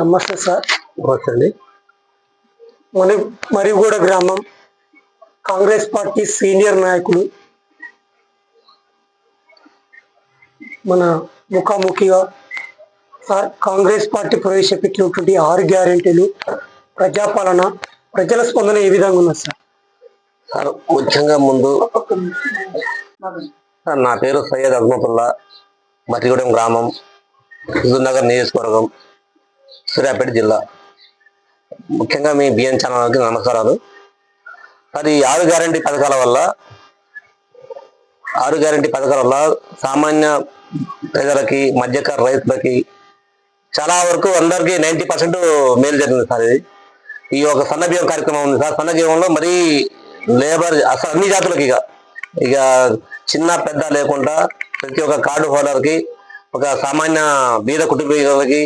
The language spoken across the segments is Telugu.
నమస్తే సార్. నమస్తే. మరిగూడ గ్రామం కాంగ్రెస్ పార్టీ సీనియర్ నాయకులు మన ముఖాముఖిగా సార్ కాంగ్రెస్ పార్టీ ప్రవేశపెట్టినటువంటి 6 గ్యారెంటీలు ప్రజాపాలన ప్రజల స్పందన ఏ విధంగా ఉన్నది సార్? సార్ ముఖ్యంగా ముందు నా పేరు సయ్యద్ అజ్మతుల్లా, మరిగూడెం గ్రామం, హుజూర్నగర్ నియోజకవర్గం, సూర్యాపేట జిల్లా. ముఖ్యంగా మీ బిఎన్ ఛానల్కి నమస్కారాలు. అది 6 గ్యారెంటీ పథకాల వల్ల సామాన్య ప్రజలకి, మధ్యకారు రైతులకి చాలా వరకు అందరికీ 90% మేలు జరిగింది సార్. ఇది ఈ ఒక సన్నబియ్యం కార్యక్రమం ఉంది సార్. సన్నబియ్యంలో మరీ లేబర్ అసలు అన్ని జాతులకి ఇక చిన్న పెద్ద లేకుండా ప్రతి ఒక్క కార్డు హోల్డర్కి, ఒక సామాన్య బీద కుటుంబీకులకి,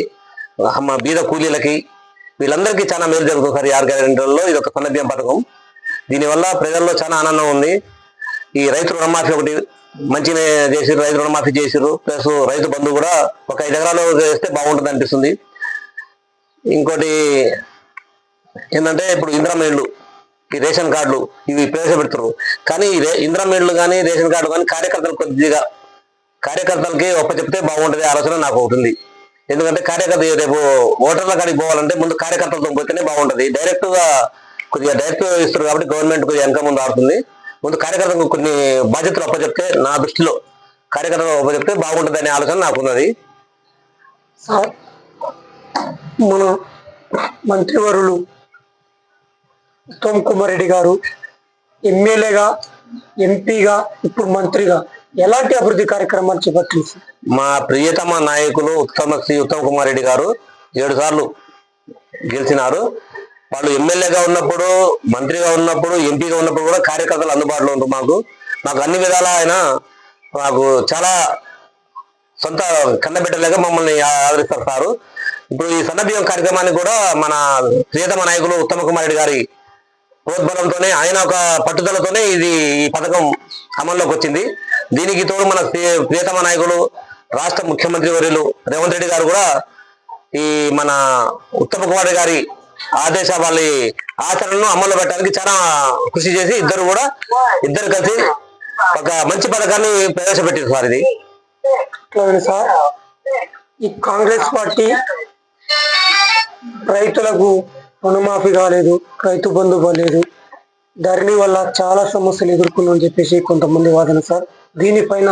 బీద కూలీలకి, వీళ్ళందరికీ చాలా మేలు జరుగుతుంది సార్. ఈ 6 గ్యారెంటీలలో ఇది ఒక సన్నబియ్యం పథకం. దీనివల్ల ప్రజల్లో చాలా ఆనందం ఉంది. ఈ రైతు రుణమాఫీ ఒకటి మంచిగా చేసిరు, రైతు రుణమాఫీ చేసిరు. ప్లస్ రైతు బంధు కూడా ఒక 5 ఎకరాలు వేస్తే బాగుంటుంది అనిపిస్తుంది. ఇంకోటి ఏంటంటే ఇప్పుడు ఇందిరమ్మ ఇళ్ళు, ఈ రేషన్ కార్డులు ఇవి ప్రవేశపెడుతున్నారు. కానీ ఇందిరమ్మ ఇళ్ళు కానీ రేషన్ కార్డు కానీ కార్యకర్తలకి చెప్తే బాగుంటుంది ఆలోచన నాకు అవుతుంది. ఎందుకంటే కార్యకర్త రేపు ఓటర్ల కాడికి పోవాలంటే ముందు కార్యకర్తలతో పోతేనే బాగుంటుంది. డైరెక్ట్ ఇస్తారు కాబట్టి గవర్నమెంట్ కొద్దిగా వెనక ముందు ఆడుతుంది. ముందు కార్యకర్తలకు కొన్ని బాధ్యతలు అప్పచెప్తే, నా దృష్టిలో కార్యకర్తలు అప్పచెప్తే బాగుంటుంది అనే ఆలోచన నాకున్నది. సార్ మన మంత్రివరులు ఉత్తమ్ కుమార్ రెడ్డి గారు ఎమ్మెల్యేగా, ఎంపీగా, ఇప్పుడు మంత్రిగా ఎలాంటి అభివృద్ధి కార్యక్రమాలు చేపట్టింది? మా ప్రియతమ నాయకులు ఉత్తమ్ కుమార్ రెడ్డి గారు 7 సార్లు గెలిచినారు. వాళ్ళు ఎమ్మెల్యేగా ఉన్నప్పుడు, మంత్రిగా ఉన్నప్పుడు, ఎంపీగా ఉన్నప్పుడు కూడా కార్యకర్తలు అందుబాటులో ఉంటారు. మాకు అన్ని విధాలా ఆయన మాకు చాలా సొంత కన్నబిడ్డలేగా మమ్మల్ని ఆదరిస్తారు సారు. ఇప్పుడు ఈ సన్నబియ్యం కార్యక్రమాన్ని కూడా మన ప్రియతమ నాయకులు ఉత్తమ్ కుమార్ రెడ్డి గారి ప్రోద్బలంతోనే, ఆయన ఒక పట్టుదలతోనే ఈ పథకం అమల్లోకి వచ్చింది. దీనికి తోడు మన ప్రియతమ నాయకులు రాష్ట్ర ముఖ్యమంత్రి వర్యులు రేవంత్ రెడ్డి గారు కూడా ఈ మన ఉత్తమ్ కుమార్ రెడ్డి గారి వాళ్ళ ఆచరణను అమలు పెట్టడానికి చాలా కృషి చేసి ఇద్దరు కలిసి ఒక మంచి పథకాన్ని ప్రవేశపెట్టారు సార్. ఇది సార్ ఈ కాంగ్రెస్ పార్టీ రైతులకు రుణమాఫీ కాలేదు, రైతు బంధు కాలేదు, ధరణి వల్ల చాలా సమస్యలు ఎదుర్కొన్నామని చెప్పేసి కొంతమంది వాదన సార్. దీనిపైన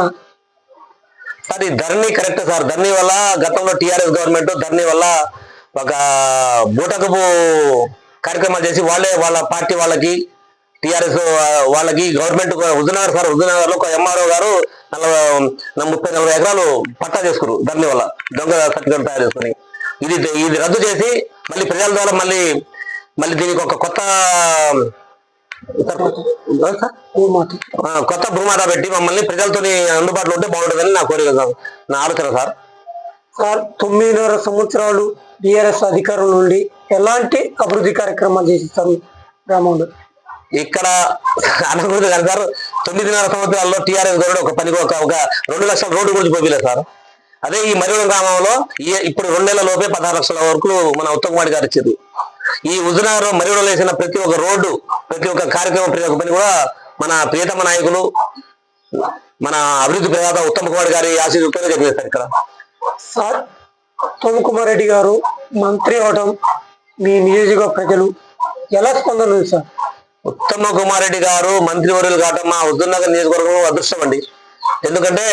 సార్ ఈ ధరణి కరెక్ట్ సార్. ధరణి వల్ల గతంలో టీఆర్ఎస్ గవర్నమెంట్ ధరణి వల్ల ఒక బూటకపు కార్యక్రమాలు చేసి వాళ్ళ పార్టీ వాళ్ళకి, టీఆర్ఎస్ వాళ్ళకి గవర్నమెంట్ హుజూర్నగర్ లో ఒక ఎంఆర్ఓ గారు 30-40 ఎకరాలు పట్టా చేసుకున్నారు ధరణి వల్ల, దొంగ సర్టిఫికేట్ తయారు చేసుకుని. ఇది రద్దు చేసి మళ్ళీ ప్రజల ద్వారా మళ్ళీ దీనికి ఒక కొత్త భూమాత పెట్టి మమ్మల్ని ప్రజలతో అందుబాటులో ఉంటే బాగుంటుందని నా కోరిక, నా ఆలోచన సార్. 9.5 సంవత్సరాలు టీఆర్ఎస్ అధికారం నుండి ఎలాంటి అభివృద్ధి కార్యక్రమాలు చేసిస్తారు గ్రామంలో? ఇక్కడ అనుభూతి కానీ సార్, 9.5 సంవత్సరాల్లో టీఆర్ఎస్ గవర్నమెంట్ ఒక 2 లక్షల రోడ్డు గురించి పోయలేదు సార్. అదే ఈ మరిగూడెం గ్రామంలో ఇప్పుడు 2 నెలల లోపే 16 లక్షల వరకు మన ఉత్తమ్ కుమార్ గారు ఇచ్చారు. ఈ హుజూర్నగర్ మరిగూడెంలో వేసిన ప్రతి ఒక్క రోడ్డు, ప్రతి ఒక్క కార్యక్రమం, ప్రతి ఒక్క పని కూడా మన ప్రియతమ నాయకులు, మన అభివృద్ధి ప్రదాత ఉత్తమ్ కుమార్ గారి ఆశీర్వాదంతోనే జరిగింది సార్. ఇక్కడ సార్ ఉత్తమ్ కుమార్ రెడ్డి గారు మంత్రి అవడం మీ నియోజకవర్గ ప్రజలు ఎలా స్పందన ఉంది సార్? ఉత్తమ్ కుమార్ రెడ్డి గారు మంత్రివర్యులు కావటం మా హుజూర్నగర్ నియోజకవర్గం అదృష్టం అండి. ఎందుకంటే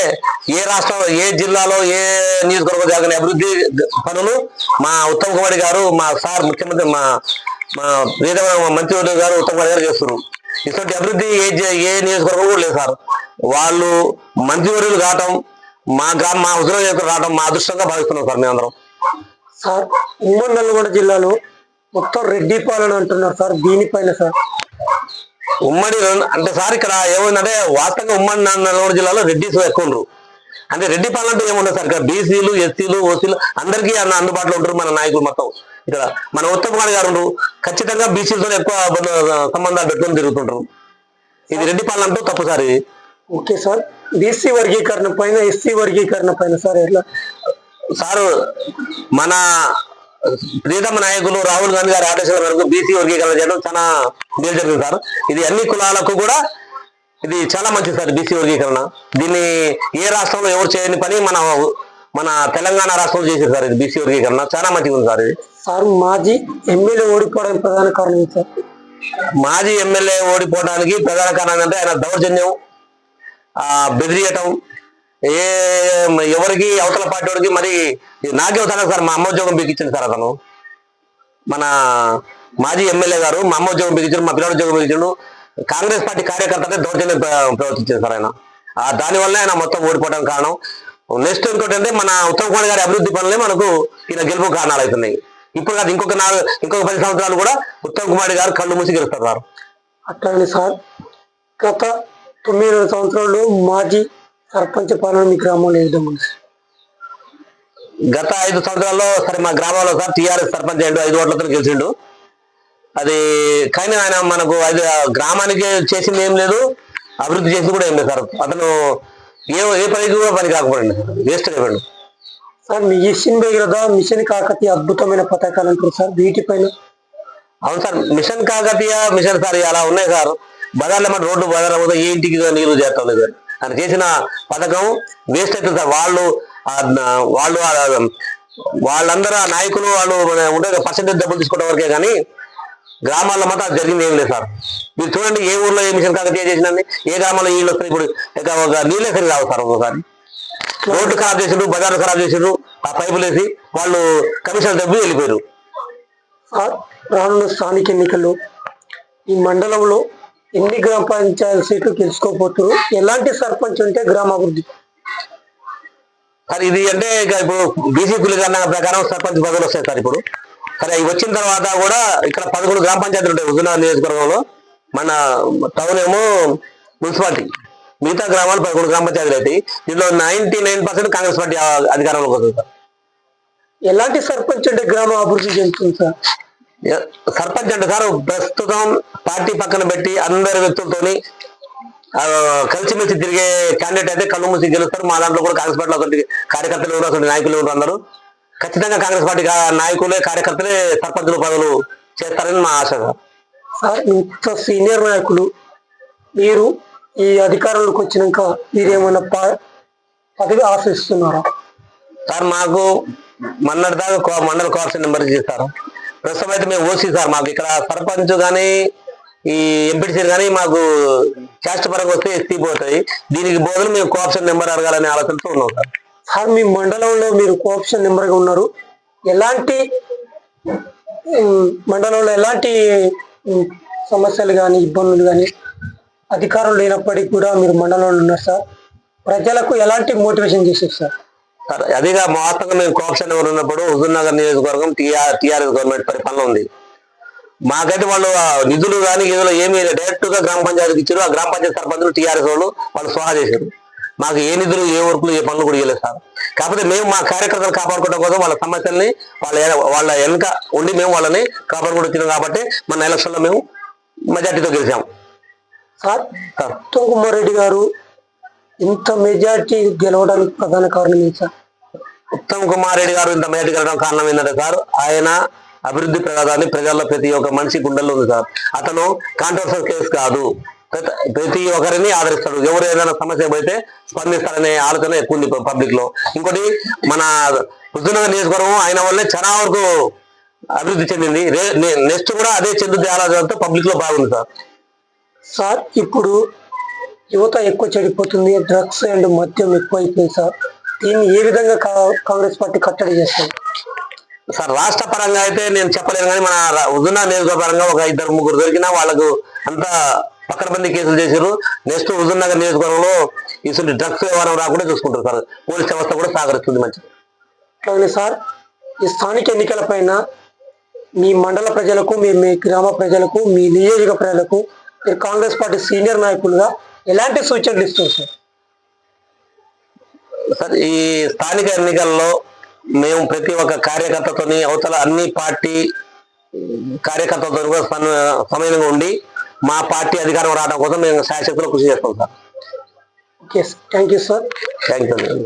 ఏ రాష్ట్రంలో, ఏ జిల్లాలో, ఏ నియోజకవర్గం జరగని అభివృద్ధి పనులు మా ఉత్తమ్ కుమార్ గారు, మా సార్ ముఖ్యమంత్రి, మా ప్రియతమ మంత్రివర్యులు గారు ఉత్తమ్ కుమార్ గారు చేస్తున్నారు. ఇటువంటి అభివృద్ధి ఏ నియోజకవర్గం కూడా లేదు సార్. వాళ్ళు మంత్రివర్యులు కావటం, మా హుజూర్నగర్ రావడం మా అదృష్టంగా భావిస్తున్నాం సార్ మేమందరం. సార్ ఉమ్మడి నల్గొండ జిల్లాలో మొత్తం రెడ్డి పాలన అంటున్నారు సార్, దీనిపైన సార్? ఉమ్మడి అంటే సార్ ఇక్కడ ఏముందంటే వాస్తవంగా ఉమ్మడి నల్గొండ జిల్లాలో రెడ్డిస్ ఎక్కువ ఉండరు. అంటే రెడ్డి పాలన అంటే ఏముండదు సార్. ఇక్కడ బీసీలు, ఎస్సీలు, ఓసీలు అందరికీ అందుబాటులో ఉంటారు మన నాయకులు మొత్తం. ఇక్కడ మన ఉత్తమ్ కుమార్ గారు ఉండరు, ఖచ్చితంగా బీసీలతో ఎక్కువ సంబంధాలు పెట్టుకొని తిరుగుతుంటారు. ఇది రెడ్డి పాలన అంటూ తప్పు సార్. ఇది ఓకే సార్. బీసీ వర్గీకరణ పైన, ఎస్సీ వర్గీకరణ పైన సార్ ఎట్లా సారు? మన ప్రియతమ నాయకులు రాహుల్ గాంధీ గారి ఆదేశాల మేరకు బీసీ వర్గీకరణ చేయడం చాలా మేలు జరిగింది సార్. ఇది అన్ని కులాలకు కూడా ఇది చాలా మంచిది సార్. బీసీ వర్గీకరణ దీన్ని ఏ రాష్ట్రంలో ఎవరు చేయని పని మన తెలంగాణ రాష్ట్రంలో చేశారు సార్. ఇది బీసీ వర్గీకరణ చాలా మంచిగా ఉంది సార్. ఇది సార్ మాజీ ఎమ్మెల్యే ఓడిపోవడానికి ప్రధాన కారణం ఏంటి సార్? మాజీ ఎమ్మెల్యే ఓడిపోవడానికి ప్రధాన కారణం అంటే ఆయన దౌర్జన్యం, బెదిరియటం, ఎవరికి అవతల పార్టీ వాడికి మరి నాకే అవుతాను సార్. మా అమ్మ ఉద్యోగం బిగించింది సార్. అతను మన మాజీ ఎమ్మెల్యే గారు మా అమ్మ ఉద్యోగం బిగించాడు, మా పిల్లల ఉద్యోగం బిగించాడు. కాంగ్రెస్ పార్టీ కార్యకర్తలే దౌర్జన్యం ప్రవర్తించారు సార్ ఆయన. దానివల్ల ఆయన మొత్తం ఓడిపోవడానికి కారణం. నెక్స్ట్ ఇంకోటి అంటే మన ఉత్తమ్ కుమార్ గారి అభివృద్ధి పనులే మనకు ఈయన గెలుపు కారణాలు అవుతున్నాయి. ఇప్పుడు కాదు ఇంకొక 10 సంవత్సరాలు కూడా ఉత్తమ్ కుమార్ గారు కళ్ళు మూసి గెలుస్తారు సార్. అట్లానే సార్ గత 9 సంవత్సరాలు మాజీ సర్పంచ్ పాలన మీ గ్రామంలో ఏ విధంగా ఉంది? గత 5 సంవత్సరాల్లో సరే మా గ్రామంలో సార్ టీఆర్ఎస్ సర్పంచ్ అయ్యాడు, 5 ఓట్లతో గెలిచిండు. అది కానీ ఆయన మనకు గ్రామానికి చేసింది ఏం లేదు, అభివృద్ధి చేసింది కూడా ఏం లేదు సార్. అతను ఏ పనికి కూడా పని కాకపోయింది, వేస్ట్ అయిపోయాడు సార్. మీ మిషన్ భగీరథ, మిషన్ కాకతీయ అద్భుతమైన పథకాలు అంటారు సార్, వీటిపైన? అవును sir, mission Kakatiya mission sir అలా ఉన్నాయి సార్. బజార్లో మన రోడ్డు బజార్ పోతే ఏ ఇంటికి నీళ్లు చేస్తాం లేదు. ఆయన చేసిన పథకం వేస్ట్ అవుతుంది సార్. వాళ్ళందరూ నాయకులు వాళ్ళు ఉండే పర్సెంటేజ్ డబ్బులు తీసుకోవడం వరకే కానీ గ్రామాల్లో మాత్రం అది జరిగింది ఏం లేదు సార్. మీరు చూడండి ఏ ఊర్లో ఏ మిషన్ కాకతీయ చేసినండి, ఏ గ్రామంలో నీళ్ళు వస్తాయి. ఇప్పుడు ఒక నీళ్ళే సరి రావు సార్. ఒకసారి రోడ్డు ఖరాబ్ చేసిండ్రు, బజార్లు ఖరాబ్ చేసిండ్రు, ఆ పైపులు వేసి వాళ్ళు కమిషన్ డబ్బు వెళ్ళిపోయారు. రానున్న స్థానిక ఎన్నికల్లో ఈ మండలంలో ఎన్ని గ్రామ పంచాయతీ సీట్లు గెలుచుకోబోతున్నారు? ఎలాంటి సర్పంచ్ ఉంటే గ్రామాభివృద్ధి సార్? ఇది అంటే ఇప్పుడు బీసీ కులగణన ప్రకారం సర్పంచ్ పదవులు వస్తాయి సార్. ఇప్పుడు సరే అవి వచ్చిన తర్వాత కూడా ఇక్కడ 11 గ్రామ పంచాయతీలు ఉంటాయి హుజూర్నగర్ నియోజకవర్గంలో. మన టౌన్ ఏమో మున్సిపాలిటీ, మిగతా గ్రామాలు 11 గ్రామ పంచాయతీలు అయితే దీనిలో 99% కాంగ్రెస్ పార్టీ అధికారంలోకి వస్తుంది సార్. ఎలాంటి సర్పంచ్ అంటే గ్రామం అభివృద్ధి చెందుతుంది సార్? సర్పంచ్ అంటే సార్ ప్రస్తుతం పార్టీ పక్కన పెట్టి అందరి వ్యక్తులతోని కలిసిమెలిసి తిరిగే క్యాండిడేట్ అయితే కళ్ళు మూసి గెలుస్తారు. మా దాంట్లో కూడా కాంగ్రెస్ పార్టీలో అటువంటి కార్యకర్తలు ఎవరు, అటువంటి నాయకులు ఎవరు, అందరూ ఖచ్చితంగా కాంగ్రెస్ పార్టీ నాయకులే కార్యకర్తలే సర్పంచుల పదవులు చేస్తారని మా ఆశ సార్. సార్ ఇంత సీనియర్ నాయకులు మీరు ఈ అధికారంలోకి వచ్చినాక మీరేమన్నా పదవి ఆశిస్తున్నారా సార్? మాకు మొన్నటిదాకా మండల కోఆప్షన్ నెంబర్ చేస్తారు. ప్రస్తుతం అయితే మేము ఓసీ సార్. మాకు ఇక్కడ సర్పంచ్ కానీ ఈ ఎంపీటీసీ కానీ మాకు క్యాస్ట్ పరంగా వస్తే ఎస్టీ పోతాయి. దీనికి బదులు మేము కోఆప్షన్ నెంబర్ అడగాలనే ఆలోచనతో ఉన్నాం సార్. సార్ మీ మండలంలో మీరు కోఆప్షన్ నెంబర్గా ఉన్నారు. మండలంలో ఎలాంటి సమస్యలు కానీ ఇబ్బందులు కానీ అధికారం లేనప్పటికీ కూడా మీరు మండలంలో ఉన్నారు సార్. ప్రజలకు ఎలాంటి మోటివేషన్ చేశారు సార్? అదిగా వాస్తవంగా మేము కోఆప్షన్ నెంబర్ ఉన్నప్పుడు హుజూర్నగర్ నియోజకవర్గం టీఆర్ఎస్ గవర్నమెంట్ పరిపాలన ఉంది. మాకైతే వాళ్ళు నిధులు కానీ ఏదో ఏమి డైరెక్ట్ గా గ్రామ పంచాయతీకి ఇచ్చారు. ఆ గ్రామ పంచాయతీ సర్పంచులు టీఆర్ఎస్ వాళ్ళు స్వాహా చేశారు. మాకు ఏ నిధులు, ఏ వర్కులు, ఏ పనులు కూడా ఇవ్వలేదు సార్. కాకపోతే మేము మా కార్యకర్తలు కాపాడుకోవడం కోసం వాళ్ళ సమస్యల్ని వాళ్ళ వెనుక ఉండి మేము వాళ్ళని కాపాడుకుంటూ వచ్చినాం. కాబట్టి మన ఎలక్షన్ లో మేము మెజార్టీతో గెలిచాము సార్. ఉత్తమ్ కుమార్ రెడ్డి గారు ఇంత మెజార్టీ గెలవడానికి ప్రధాన కారణం ఏంటి సార్? ఉత్తమ్ కుమార్ రెడ్డి గారు ఇంత మెజార్టీ గెలవడానికి కారణం ఏంటంటే సార్, ఆయన అభివృద్ధి ప్రదాన్ని ప్రజల్లో ప్రతి ఒక్క మనిషి గుండెల్లో ఉంది సార్. అతను కాంట్రవర్షియల్ కేసు కాదు, ప్రతి ఒక్కరిని ఆదరిస్తాడు. ఎవరు ఏదైనా సమస్య పోతే స్పందిస్తారనే ఆలోచన ఎక్కువ ఉంది పబ్లిక్ లో. ఇంకోటి మన హుజూర్నగర్ నియోజకవర్గం ఆయన వల్లే చాలా వరకు అభివృద్ధి చెందింది. నెక్స్ట్ కూడా అదే చెందుతుంది ఆలోచనతో పబ్లిక్ లో బాగుంది సార్. సార్ ఇప్పుడు యువత ఎక్కువ చెడిపోతుంది, డ్రగ్స్ అండ్ మద్యం ఎక్కువైపోయింది సార్. దీన్ని ఏ విధంగా కాంగ్రెస్ పార్టీ కట్టడి చేస్తుంది సార్? రాష్ట్ర పరంగా అయితే నేను చెప్పలేను కానీ మన హుజూర్నగర్ నియోజకవర్గంగా ఒక 2-3 దొరికినా వాళ్ళకు అంతా పక్కనబందీ కేసులు చేశారు. నెక్స్ట్ హుజూర్నగర్ నియోజకవర్గంలో ఇటువంటి డ్రగ్స్ వ్యవహారం రాకుండా చూసుకుంటారు సార్. పోలీస్ వ్యవస్థ కూడా సహకరిస్తుంది మంచిది. అలాగే సార్ ఈ స్థానిక ఎన్నికల పైన మీ మండల ప్రజలకు, మీ గ్రామ ప్రజలకు, మీ నియోజక ప్రజలకు మీరు కాంగ్రెస్ పార్టీ సీనియర్ నాయకులుగా ఎలాంటి సూచనలు ఇస్తారు సార్? సార్ ఈ స్థానిక ఎన్నికల్లో మేము ప్రతి ఒక్క కార్యకర్తతోని అవతల అన్ని పార్టీ కార్యకర్తలతో కూడా సమయంగా ఉండి మా పార్టీ అధికారం రావడం కోసం మేము శాయశక్తిలో కృషి చేస్తాం sir. Okay, thank you sir. Thank you.